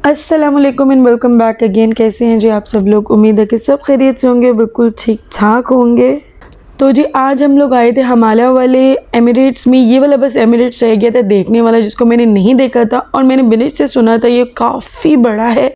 अस्सलाम वालेकुम and welcome back again. कैसे हैं जी आप सब लोग? उम्मीद है कि सब खैरियत से होंगे, बिल्कुल ठीक ठाक होंगे। तो जी आज हम लोग आए थे हिमालय वाले एमिरेट्स में। ये वाला बस एमिरेट्स रह गया था देखने वाला, जिसको मैंने नहीं देखा था और मैंने बिनिश से सुना था ये काफ़ी बड़ा है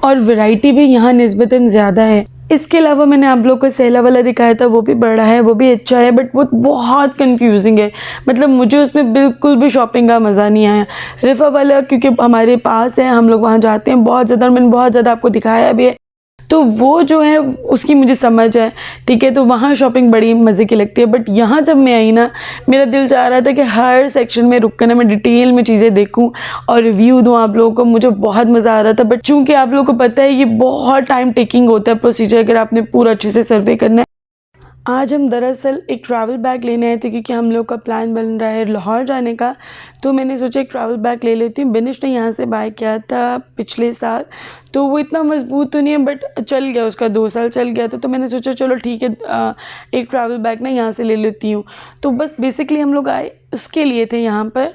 और वैरायटी भी यहाँ निस्बतन ज़्यादा है। इसके अलावा मैंने आप लोग को सहला वाला दिखाया था, वो भी बड़ा है, वो भी अच्छा है, बट वो बहुत कंफ्यूजिंग है। मतलब मुझे उसमें बिल्कुल भी शॉपिंग का मज़ा नहीं आया। रिफा वाला क्योंकि हमारे पास है, हम लोग वहाँ जाते हैं बहुत ज़्यादा, और मैंने बहुत ज़्यादा आपको दिखाया भी है, तो वो जो है उसकी मुझे समझ है, ठीक है। तो वहाँ शॉपिंग बड़ी मज़े की लगती है। बट यहाँ जब मैं आई ना, मेरा दिल चाह रहा था कि हर सेक्शन में रुक कर ना मैं डिटेल में चीज़ें देखूँ और रिव्यू दूँ आप लोगों को। मुझे बहुत मज़ा आ रहा था, बट चूँकि आप लोगों को पता है ये बहुत टाइम टेकिंग होता है प्रोसीजर, अगर आपने पूरा अच्छे से सर्वे करना है। आज हम दरअसल एक ट्रैवल बैग लेने आए थे क्योंकि हम लोग का प्लान बन रहा है लाहौर जाने का। तो मैंने सोचा एक ट्रैवल बैग ले लेती हूँ। बिनिश ने यहाँ से बाय किया था पिछले साल, तो वो इतना मजबूत तो नहीं है बट चल गया, उसका 2 साल चल गया था। तो मैंने सोचा चलो ठीक है, एक ट्रैवल बैग ना यहाँ से ले लेती हूँ। तो बस बेसिकली हम लोग आए उसके लिए थे यहाँ पर।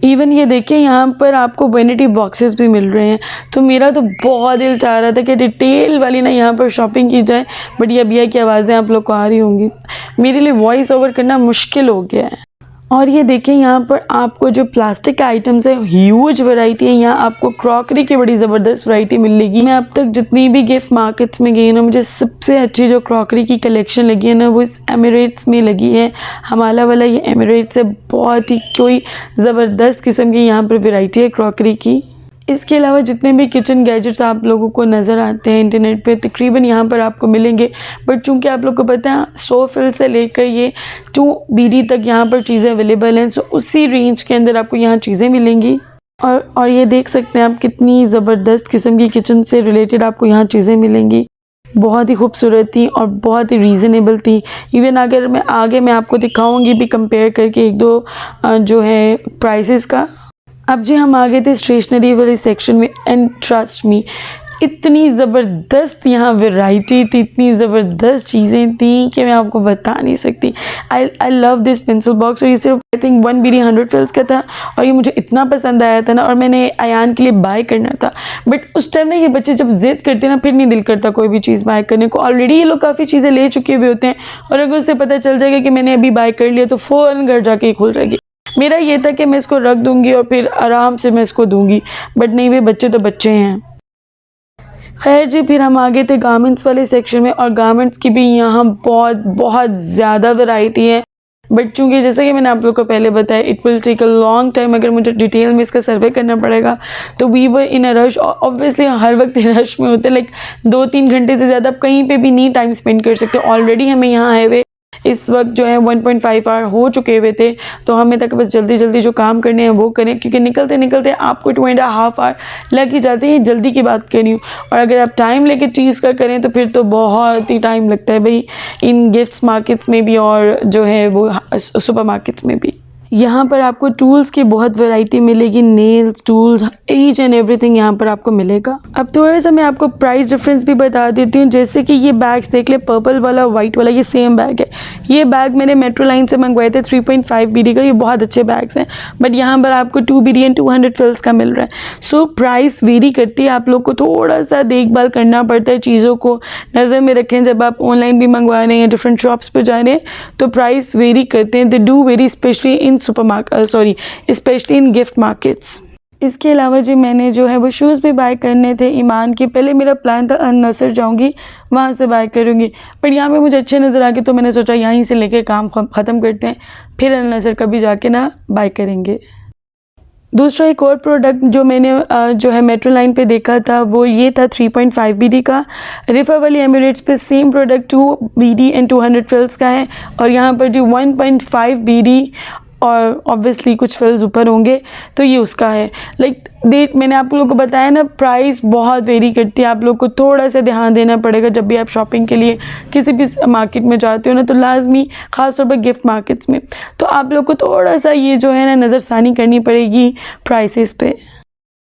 इवन ये देखिए यहाँ पर आपको वैनिटी बॉक्सेस भी मिल रहे हैं। तो मेरा तो बहुत दिल चाह रहा था कि डिटेल वाली ना यहाँ पर शॉपिंग की जाए, बट ये अभिया की आवाज़ें आप लोग को आ रही होंगी, मेरे लिए वॉइस ओवर करना मुश्किल हो गया है। और ये देखिए यहाँ पर आपको जो प्लास्टिक के आइटम्स है, ह्यूज वैरायटी है। यहाँ आपको क्रॉकरी की बड़ी ज़बरदस्त वैरायटी मिलेगी। मैं अब तक जितनी भी गिफ्ट मार्केट्स में गई ना, मुझे सबसे अच्छी जो क्रॉकरी की कलेक्शन लगी है ना, वो इस एमिरेट्स में लगी है। हिमालय वाला ये एमिरेट्स है, बहुत ही कोई ज़बरदस्त किस्म की यहाँ पर वैरायटी है क्रॉकरी की। इसके अलावा जितने भी किचन गैजेट्स आप लोगों को नज़र आते हैं इंटरनेट पे, तकरीबन यहाँ पर आपको मिलेंगे। बट चूँकि आप लोग को पता है 100 फिल से लेकर ये 2 BD तक यहाँ पर चीज़ें अवेलेबल हैं, सो उसी रेंज के अंदर आपको यहाँ चीज़ें मिलेंगी। और ये देख सकते हैं आप कितनी ज़बरदस्त किस्म की किचन से रिलेटेड आपको यहाँ चीज़ें मिलेंगी। बहुत ही खूबसूरत थी और बहुत ही रीज़नेबल थी। इवन अगर मैं आगे मैं आपको दिखाऊंगी भी कंपेयर करके 1-2 जो है प्राइसेस का। अब जी हम आ गए थे स्टेशनरी वाले सेक्शन में, एंड ट्रस्ट मी इतनी ज़बरदस्त यहाँ वैरायटी थी, इतनी ज़बरदस्त चीज़ें थी कि मैं आपको बता नहीं सकती। I love this pencil box. और ये सिर्फ आई थिंक 1 BD 100 फिल्स का था और ये मुझे इतना पसंद आया था ना, और मैंने अयान के लिए बाय करना था। बट उस टाइम ना ये बच्चे जब जिद करते ना, फिर नहीं दिल करता कोई भी चीज़ बाय करने को। ऑलरेडी ये लोग काफ़ी चीज़ें ले चुके हुए होते हैं, और अगर उससे पता चल जाएगा कि मैंने अभी बाय कर लिया तो फ़ौरन घर जाके ही खुल जाएगी। मेरा ये था कि मैं इसको रख दूंगी और फिर आराम से मैं इसको दूंगी, बट नहीं, वे बच्चे तो बच्चे हैं। खैर जी, फिर हम आ गए थे गारमेंट्स वाले सेक्शन में, और गारमेंट्स की भी यहाँ बहुत ज़्यादा वैरायटी है। बट चूँकि जैसे कि मैंने आप लोग को पहले बताया, it will take a long time, अगर मुझे डिटेल में इसका सर्वे करना पड़ेगा। तो we were in a rush, obviously हर वक्त रश में होते, लाइक 2-3 घंटे से ज़्यादा आप कहीं पे भी नहीं टाइम स्पेंड कर सकते। ऑलरेडी हमें यहाँ आए हुए इस वक्त जो है 1.5 आवर हो चुके हुए थे, तो हमें तक बस जल्दी जो काम करने हैं वो करें, क्योंकि निकलते निकलते आपको 2.5 आवर लग ही जाते हैं। जल्दी की बात करी हूँ, और अगर आप टाइम लेके चीज़ का करें तो फिर तो बहुत ही टाइम लगता है भाई, इन गिफ्ट्स मार्केट्स में भी और जो है वो सुपर मार्केट्स में भी। यहाँ पर आपको टूल्स की बहुत वैरायटी मिलेगी, nails tools, each and everything यहाँ पर आपको मिलेगा। अब थोड़ा सा मैं आपको प्राइस डिफरेंस भी बता देती हूँ। जैसे कि ये बैग्स देख ले, पर्पल वाला वाइट वाला, ये सेम बैग है। ये बैग मैंने मेट्रो लाइन से मंगवाए थे 3.5 BD का। ये बहुत अच्छे बैग्स हैं, बट यहाँ पर आपको 2 BD एंड 200 फिल्स का मिल रहा है। सो प्राइस वेरी करती है, आप लोग को थोड़ा सा देखभाल करना पड़ता है, चीज़ों को नज़र में रखें जब आप ऑनलाइन भी मंगवा रहे हैं, डिफरेंट शॉप्स पर जा रहे हैं, तो प्राइस वेरी करते हैं। They do very, specially in specially in gift markets. इसके अलावा जी मैंने जो है वो शूज़ भी बाय करने थे ईमान के। पहले मेरा प्लान था अल नसर जाऊंगी, वहाँ से बाय करूंगी, पर यहाँ पे मुझे अच्छे नज़र आ गए, तो मैंने सोचा यहीं से लेके काम ख़त्म करते हैं, फिर अल नसर कभी जाके ना बाय करेंगे। दूसरा एक और प्रोडक्ट जो मैंने जो है मेट्रो लाइन पे देखा था, वो ये था 3.5 BD का। रिफा वाली एमिरेट्स पे सेम प्रोडक्ट 2 BD एंड 200 फिल्स का है, और यहाँ पर जो 1.5 BD और ऑब्वियसली कुछ फिल्स ऊपर होंगे, तो ये उसका है। लाइक मैंने आप लोगों को बताया ना, प्राइस बहुत वेरी करती है। आप लोग को थोड़ा सा ध्यान देना पड़ेगा जब भी आप शॉपिंग के लिए किसी भी मार्केट में जाते हो ना, तो लाजमी ख़ास तौर पर गिफ्ट मार्केट्स में, तो आप लोग को थोड़ा सा ये जो है ना नज़रसानी करनी पड़ेगी प्राइसेस पे।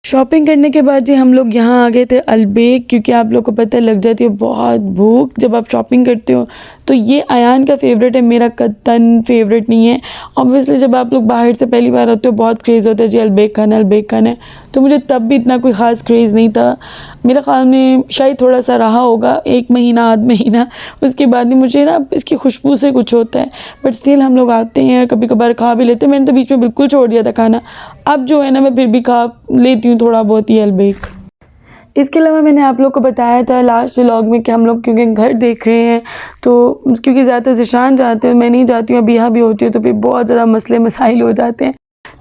शॉपिंग करने के बाद जी हम लोग यहाँ आ गए थे अलबेक, क्योंकि आप लोग को पता है लग जाती है बहुत भूख जब आप शॉपिंग करते हो, तो ये अयान का फेवरेट है, मेरा कतन फेवरेट नहीं है। ऑब्वियसली जब आप लोग बाहर से पहली बार आते हो बहुत क्रेज़ होता है जी अलबेक खाना है, तो मुझे तब भी इतना कोई ख़ास क्रेज़ नहीं था। मेरा ख्याल में शायद थोड़ा सा रहा होगा, 1 महीना आध महीना, उसके बाद नहीं मुझे ना इसकी खुशबू से कुछ होता है। बट स्टिल हम लोग आते हैं, कभी कभार खा भी लेते हैं। मैंने तो बीच में बिल्कुल छोड़ दिया था खाना, अब जो है ना मैं फिर भी खा लेती हूँ थोड़ा बहुत ही अलबेक। इसके अलावा मैंने आप लोग को बताया था लास्ट व्लॉग में कि हम लोग क्योंकि घर देख रहे हैं, तो क्योंकि ज़्यादातर ज़िशान जाते हैं, मैं नहीं जाती हूँ, अब यहाँ भी होती हूँ, तो फिर बहुत ज़्यादा मसले मसाइल हो जाते हैं।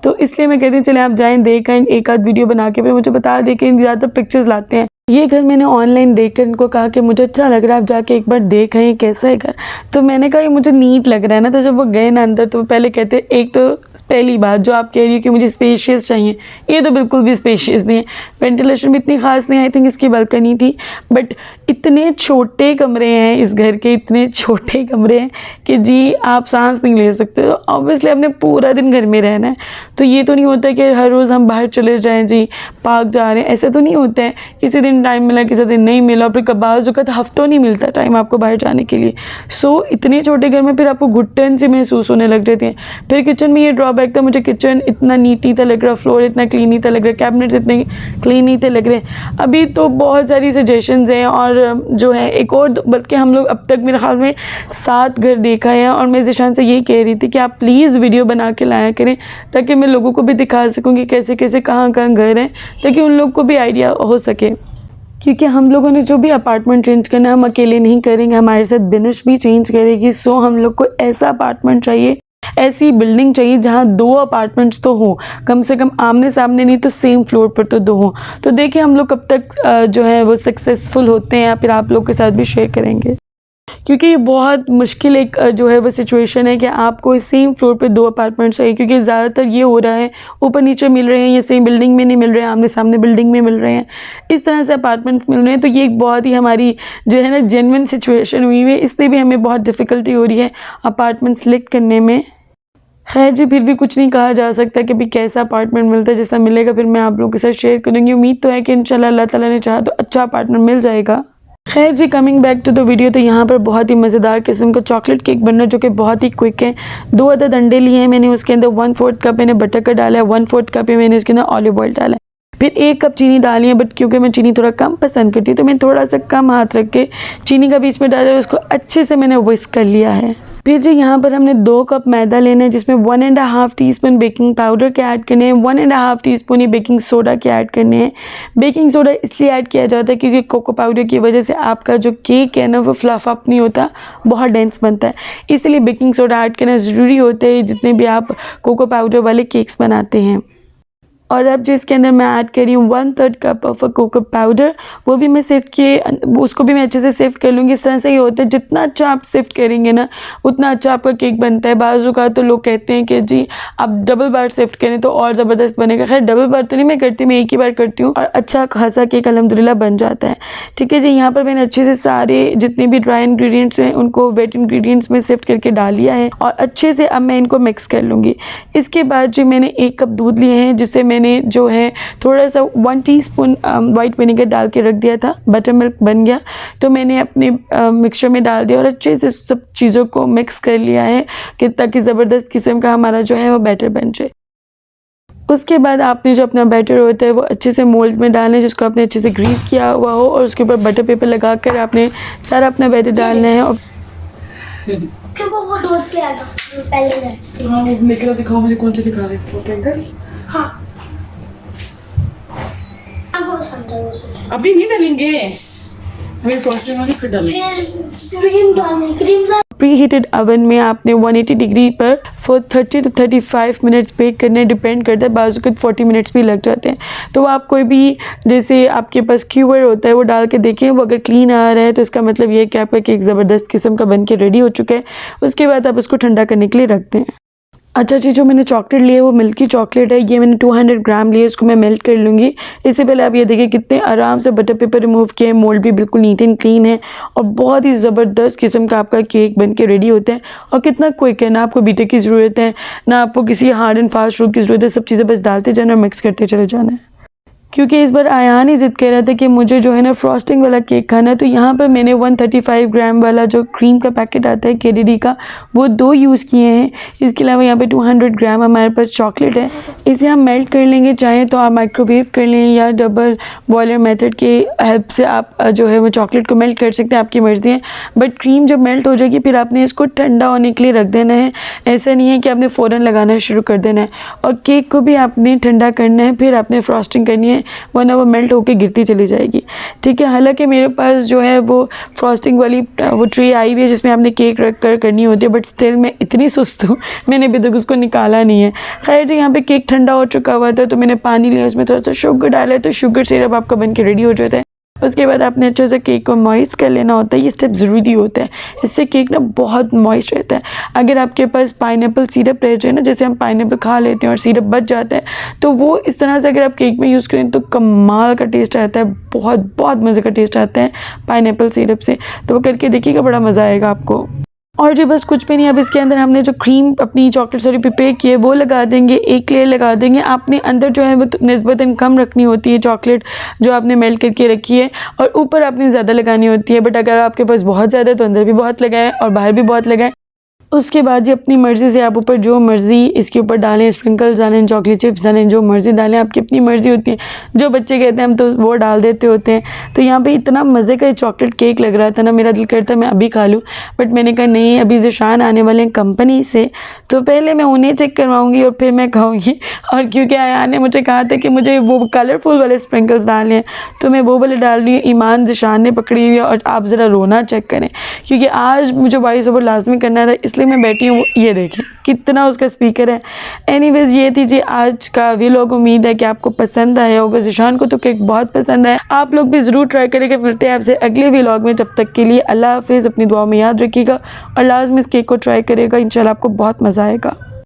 तो इसलिए मैं कहती हूँ चले आप जाएँ, देख आएँ, एक आध वीडियो बना के फिर मुझे बता दें कि ज़्यादातर पिक्चर्स लाते हैं। ये घर मैंने ऑनलाइन देखकर इनको कहा कि मुझे अच्छा लग रहा है, आप जाके एक बार देख आएँ कैसा है घर। तो मैंने कहा ये मुझे नीट लग रहा है ना, तो जब वो गए ना अंदर तो वो पहले कहते, एक तो पहली बात जो आप कह रही हो कि मुझे स्पेशियस चाहिए, ये तो बिल्कुल भी स्पेशियस नहीं है। वेंटिलेशन भी इतनी ख़ास नहीं, आई थिंक इसकी बालकनी थी, बट इतने छोटे कमरे हैं इस घर के, इतने छोटे कमरे हैं कि जी आप सांस नहीं ले सकते। तो ऑब्वियसली आपने पूरा दिन घर में रहना है, तो ये तो नहीं होता कि हर रोज़ हम बाहर चले जाएँ जी पार्क जा रहे हैं, ऐसा तो नहीं होता है। किसी दिन टाइम मिला, किसी दिन नहीं मिला, फिर कबाज़ वक़्त हफ्तों नहीं मिलता टाइम आपको बाहर जाने के लिए। सो इतने छोटे घर में फिर आपको घुटन से महसूस होने लग जाती है। फिर किचन में ये ड्रॉबैक था, मुझे किचन इतना नीट नहीं था लग रहा, फ्लोर इतना क्लीन नहीं था लग रहा, कैबिनेट्स इतने क्लीन नहीं थे लग रहे। अभी तो बहुत सारी सजेशंस हैं, और जो है एक और, बल्कि हम लोग अब तक मेरे ख्याल में 7 घर देखा है, और मैं ज़िशान से यही कह रही थी कि आप प्लीज़ वीडियो बना के लाया करें ताकि मैं लोगों को भी दिखा सकूँ कि कैसे कैसे कहाँ कहाँ घर हैं, ताकि उन लोग को भी आइडिया हो सके। क्योंकि हम लोगों ने जो भी अपार्टमेंट चेंज करना है हम अकेले नहीं करेंगे, हमारे साथ बिनिश भी चेंज करेगी। सो हम लोग को ऐसा अपार्टमेंट चाहिए, ऐसी बिल्डिंग चाहिए जहाँ 2 अपार्टमेंट्स तो हों, कम से कम आमने सामने नहीं तो सेम फ्लोर पर तो 2 हों। तो देखिए हम लोग कब तक जो है वो सक्सेसफुल होते हैं, या फिर आप लोग के साथ भी शेयर करेंगे। क्योंकि ये बहुत मुश्किल एक जो है वो सिचुएशन है कि आपको सेम फ्लोर पे 2 अपार्टमेंट चाहिए, क्योंकि ज़्यादातर ये हो रहा है ऊपर नीचे मिल रहे हैं, ये सेम बिल्डिंग में नहीं मिल रहे हैं, आमने सामने बिल्डिंग में मिल रहे हैं, इस तरह से अपार्टमेंट्स मिल रहे हैं। तो ये एक बहुत ही हमारी जो है ना जेन्युइन सिचुएशन हुई है, इसलिए भी हमें बहुत डिफ़िकल्टी हो रही है अपार्टमेंट सिलेक्ट करने में। खैर जी, फिर भी कुछ नहीं कहा जा सकता कि भी कैसा अपार्टमेंट मिलता है, जैसा मिलेगा फिर मैं आप लोगों के साथ शेयर करूँगी। उम्मीद तो है कि इंशाल्लाह अल्लाह ताला ने चाहा तो अच्छा अपार्टमेंट मिल जाएगा। खैर जी, coming back to the video, तो यहाँ पर बहुत ही मज़ेदार किस्म का चॉकलेट केक बनना जो कि बहुत ही क्विक है। 2 अदद अंडे लिए हैं मैंने, उसके अंदर 1/4 कप मैंने बटर का डाला है, 1/4 कप ही मैंने उसके अंदर ऑलिव ऑयल डाला है। फिर 1 कप चीनी डाली है, बट क्योंकि मैं चीनी थोड़ा कम पसंद करती हूँ तो मैं थोड़ा सा कम हाथ रख के चीनी का बीच में डाला है, उसको अच्छे से मैंने विस्क कर लिया है। फिर जी यहाँ पर हमने 2 कप मैदा लेना है, जिसमें 1.5 टीस्पून बेकिंग पाउडर के ऐड करने हैं, 1.5 टीस्पून ही बेकिंग सोडा के ऐड करने हैं। बेकिंग सोडा इसलिए ऐड किया जाता है क्योंकि कोको पाउडर की वजह से आपका जो केक है ना वो फ्लफ अप नहीं होता, बहुत डेंस बनता है, इसलिए बेकिंग सोडा ऐड करना ज़रूरी होता है जितने भी आप कोको पाउडर वाले केक्स बनाते हैं। और अब जिसके अंदर मैं ऐड कर रही हूँ 1/3 कप ऑफ कोको पाउडर, वो भी मैं सिफ्ट किए, उसको भी मैं अच्छे से सिफ्ट कर लूँगी। इस तरह से ये होता है जितना अच्छा आप सिफ्ट करेंगे ना उतना अच्छा आपका केक बनता है। बाज़ औक़ात तो लोग कहते हैं कि जी आप डबल बार सिफ्ट करें तो और ज़बरदस्त बनेगा। खैर डबल बार तो नहीं मैं करती, मैं एक ही बार करती हूँ और अच्छा खासा केक अल्हम्दुलिल्लाह बन जाता है। ठीक है जी, यहाँ पर मैंने अच्छे से सारे जितने भी ड्राई इंग्रेडिएंट्स हैं उनको वेट इंग्रेडिएंट्स में सिफ्ट करके डाल लिया है, और अच्छे से अब मैं इनको मिक्स कर लूँगी। इसके बाद जी मैंने 1 कप दूध लिए हैं, जिससे मैंने जो है थोड़ा सा 1 टीस्पून वाइट विनेगर डाल के रख दिया था, बटर मिल्क बन गया, तो मैंने अपने मिक्सचर में डाल दिया और अच्छे से सब चीज़ों को मिक्स कर लिया है कि ताकि ज़बरदस्त किस्म का हमारा जो है वो बैटर बन जाए। उसके बाद आपने जो अपना बैटर होता है वो अच्छे से मोल्ड में डालना है, जिसको आपने अच्छे से ग्रीस किया हुआ हो, और उसके ऊपर बटर पेपर लगा कर आपने सारा अपना बैटर डालना है। और इसके ऊपर वो डोस ले आना पहले। हाँ, वो निकला दिखाओ मुझे, कौन से दिखा रहे हो ट्विंकल्स? हाँ, आपको पसंद है वो सोच। अभी नहीं डालेंगे, हमें फ्रॉस्टिंग वाली फिर डालेंगे। फिर क्रीम डालनी, क्रीम डाल। प्री हीटेड ओवन में आपने 180 डिग्री पर फॉर 30 to 35 मिनट्स बेक करने, डिपेंड करता है, बाजू के 40 मिनट्स भी लग जाते हैं। तो आप कोई भी जैसे आपके पास क्यूवर होता है वो डाल के देखें, वो अगर क्लीन आ रहा है तो इसका मतलब ये है कि आपका केक ज़बरदस्त किस्म का बन के रेडी हो चुका है। उसके बाद आप उसको ठंडा करने के लिए रख दें। अच्छा जी, जो मैंने चॉकलेट लिए वो मिल्की चॉकलेट है, ये मैंने 200 ग्राम लिए, इसको मैं मेल्ट कर लूँगी। इससे पहले आप ये देखिए कितने आराम से बटर पेपर रिमूव किए, मोल्ड भी बिल्कुल नीट एंड क्लीन है, और बहुत ही ज़बरदस्त किस्म का आपका केक बन के रेडी होता है। और कितना क्विक है, ना आपको बीटर की ज़रूरत है, ना आपको किसी हार्ड एंड फास्ट रूल की ज़रूरत है, सब चीज़ें बस डालते जाना और मिक्स करते चले जाना है। क्योंकि इस बार आयान ही ज़िद कर रहा था कि मुझे जो है ना फ्रॉस्टिंग वाला केक खाना है। तो यहाँ पर मैंने 135 ग्राम वाला जो क्रीम का पैकेट आता है KDD का, वो 2 यूज़ किए हैं। इसके अलावा यहाँ पे 200 ग्राम हमारे पास चॉकलेट है। इसे हम मेल्ट कर लेंगे, चाहें तो आप माइक्रोवेव कर लें या डबल बॉयलर मेथड के हेल्प से आप जो है वो चॉकलेट को मेल्ट कर सकते हैं, आपकी मर्ज़ी है। बट क्रीम जब मेल्ट हो जाएगी फिर आपने इसको ठंडा होने के लिए रख देना है। ऐसा नहीं है कि आपने फ़ौरन लगाना शुरू कर देना है। और केक को भी आपने ठंडा करना है, फिर आपने फ्रॉस्टिंग करनी है, वरना वो मेल्ट होकर गिरती चली जाएगी। ठीक है। हालांकि मेरे पास जो है वो फ्रॉस्टिंग वाली वो ट्रे आई हुई है जिसमें आपने केक रख कर करनी होती है, बट स्टिल मैं इतनी सुस्त हूँ, मैंने अभी तक उसको निकाला नहीं है। खैर जी, यहाँ पे केक ठंडा हो चुका हुआ था तो मैंने पानी लिया, उसमें थोड़ा सा शुगर डाला है, तो शुगर सिरप आपका बन के रेडी हो जाता है। उसके बाद आपने अच्छे से केक को मॉइस्ट कर लेना होता है। ये स्टेप ज़रूरी होता है, इससे केक ना बहुत मॉइस्ट रहता है। अगर आपके पास पाइनएप्पल सिरप रह जाए ना, जैसे हम पाइनएप्पल खा लेते हैं और सिरप बच जाता है, तो वो इस तरह से अगर आप केक में यूज़ करें तो कमाल का टेस्ट आता है, बहुत बहुत मज़े का टेस्ट आता है पाइनएप्पल सिरप से। तो वो करके देखिएगा, बड़ा मज़ा आएगा आपको। और जी बस कुछ भी नहीं, अब इसके अंदर हमने जो क्रीम अपनी चॉकलेट सॉरी प्रिपेयर की है वो लगा देंगे, एक लेयर लगा देंगे। आपने अंदर जो है वो निस्बतन कम रखनी होती है चॉकलेट जो आपने मेल्ट करके रखी है, और ऊपर आपने ज़्यादा लगानी होती है। बट अगर आपके पास बहुत ज़्यादा है तो अंदर भी बहुत लगाएं और बाहर भी बहुत लगाएं। उसके बाद ये अपनी मर्ज़ी से आप ऊपर जो मर्ज़ी इसके ऊपर डालें, स्प्रिंकल्स डालें, चॉकलेट चिप्स डालें, जो मर्ज़ी डालें, आपकी अपनी मर्ज़ी होती है। जो बच्चे कहते हैं हम तो वो डाल देते होते हैं। तो यहाँ पे इतना मज़े का चॉकलेट केक लग रहा था ना, मेरा दिल करता मैं अभी खा लूँ, बट मैंने कहा नहीं, अभी ज़िशान आने वाले हैं कंपनी से, तो पहले मैं उन्हें चेक करवाऊँगी और फिर मैं खाऊँगी। और क्योंकि आयान ने मुझे कहा था कि मुझे वो कलरफुल वाले स्प्रिंकल्स डालने हैं, तो मैं वो वाले डाल रही हूँ। ईमान ज़िशान ने पकड़ी हुई है, और आप ज़रा रोना चेक करें, क्योंकि आज मुझे वॉइस ओवर लाजमी करना था, इसलिए मैं बैठी हूँ। ये देखें कितना उसका स्पीकर है। एनीवेज, ये थी जी आज का व्लॉग। उम्मीद है कि आपको पसंद आया होगा। ज़िशान को तो केक बहुत पसंद है, आप लोग भी ज़रूर ट्राई करेंगे। मिलते हैं आपसे अगले व्लॉग में, जब तक के लिए अल्लाह हाफिज़। अपनी दुआ में याद रखिएगा और लाजमी इस केक को ट्राई करेगा, इंशाल्लाह आपको बहुत मज़ा आएगा।